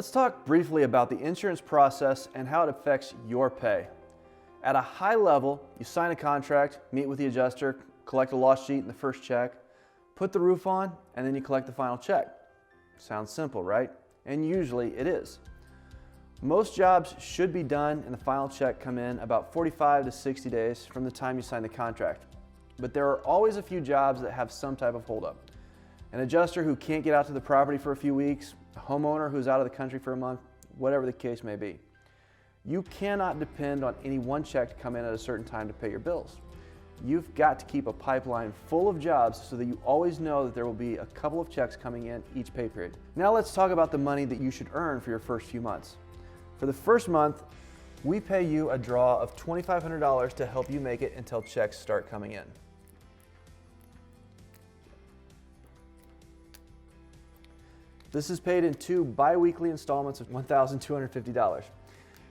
Let's talk briefly about the insurance process and how it affects your pay. At a high level, you sign a contract, meet with the adjuster, collect a loss sheet and the first check, put the roof on, and then you collect the final check. Sounds simple, right? And usually it is. Most jobs should be done and the final check come in about 45 to 60 days from the time you sign the contract. But there are always a few jobs that have some type of holdup. An adjuster who can't get out to the property for a few weeks, a homeowner who's out of the country for a month, whatever the case may be. You cannot depend on any one check to come in at a certain time to pay your bills. You've got to keep a pipeline full of jobs so that you always know that there will be a couple of checks coming in each pay period. Now let's talk about the money that you should earn for your first few months. For the first month, we pay you a draw of $2,500 to help you make it until checks start coming in. This is paid in 2 bi-weekly installments of $1,250.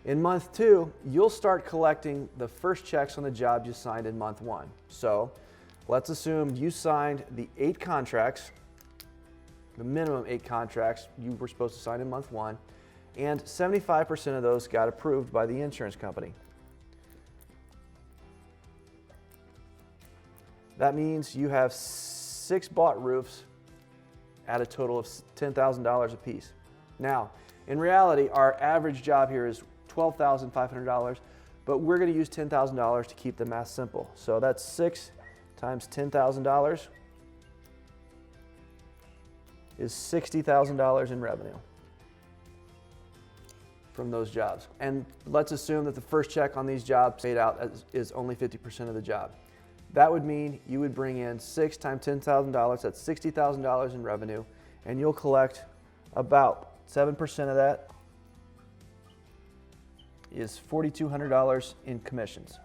In month 2, you'll start collecting the first checks on the jobs you signed in month 1. So let's assume you signed the 8 contracts, the minimum 8 contracts you were supposed to sign in month 1, and 75% of those got approved by the insurance company. That means you have 6 bought roofs at a total of $10,000 a piece. Now, in reality, our average job here is $12,500, but we're going to use $10,000 to keep the math simple. So that's 6 times $10,000 is $60,000 in revenue from those jobs. And let's assume that the first check on these jobs paid out is only 50% of the job. That would mean you would bring in 6 times $10,000, that's $60,000 in revenue, and you'll collect about 7% of that is $4,200 in commissions.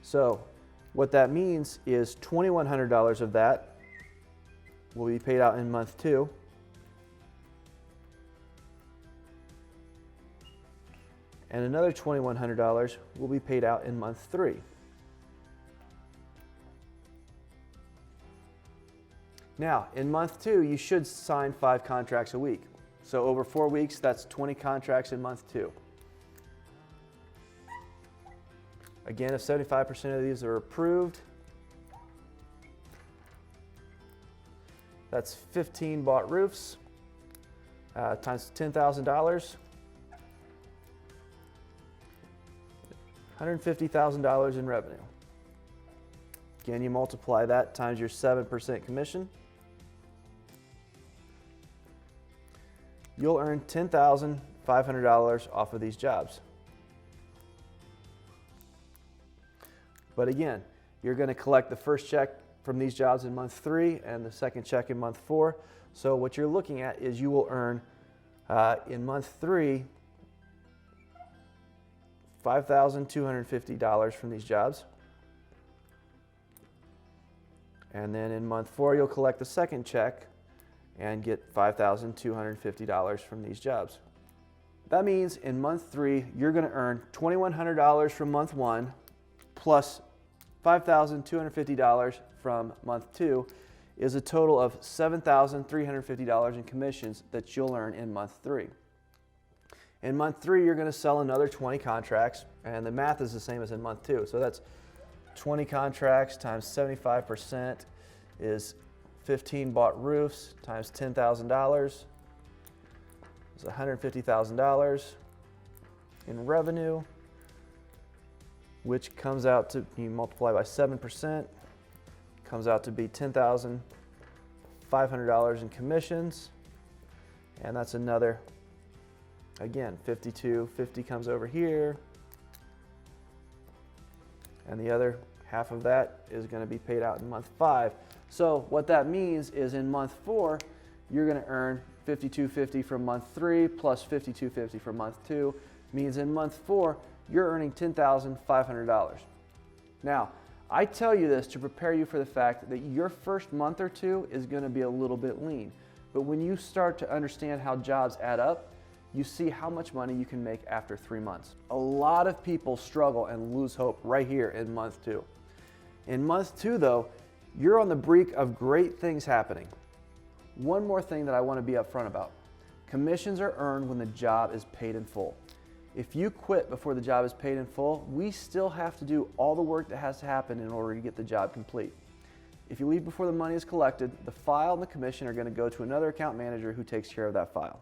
So what that means is $2,100 of that will be paid out in month 2. And another $2,100 will be paid out in month 3. Now, in month 2, you should sign 5 contracts a week. So over 4 weeks, that's 20 contracts in month 2. Again, if 75% of these are approved, that's 15 bought roofs times $10,000. $150,000 in revenue. Again, you multiply that times your 7% commission. You'll earn $10,500 off of these jobs. But again, you're going to collect the first check from these jobs in month 3 and the second check in month 4. So what you're looking at is you will earn in month 3 $5,250 from these jobs. And then in month 4, you'll collect the second check and get $5,250 from these jobs. That means in month 3, you're going to earn $2,100 from month 1 plus $5,250 from month 2 is a total of $7,350 in commissions that you'll earn in month 3. In month 3, you're going to sell another 20 contracts, and the math is the same as in month 2. So that's 20 contracts times 75% is 15 bought roofs times $10,000 is $150,000 in revenue, which comes out to, you multiply by 7%, comes out to be $10,500 in commissions, and that's another, again, $5,250 comes over here, and the other half of that is going to be paid out in month 5. So what that means is in month 4, you're going to earn $5,250 from month 3 plus $5,250 from month 2, means in month 4, you're earning $10,500. Now, I tell you this to prepare you for the fact that your first month or 2 is going to be a little bit lean. But when you start to understand how jobs add up, you see how much money you can make after 3 months. A lot of people struggle and lose hope right here in month 2. In month 2, though, you're on the brink of great things happening. One more thing that I want to be upfront about. Commissions are earned when the job is paid in full. If you quit before the job is paid in full, we still have to do all the work that has to happen in order to get the job complete. If you leave before the money is collected, the file and the commission are going to go to another account manager who takes care of that file.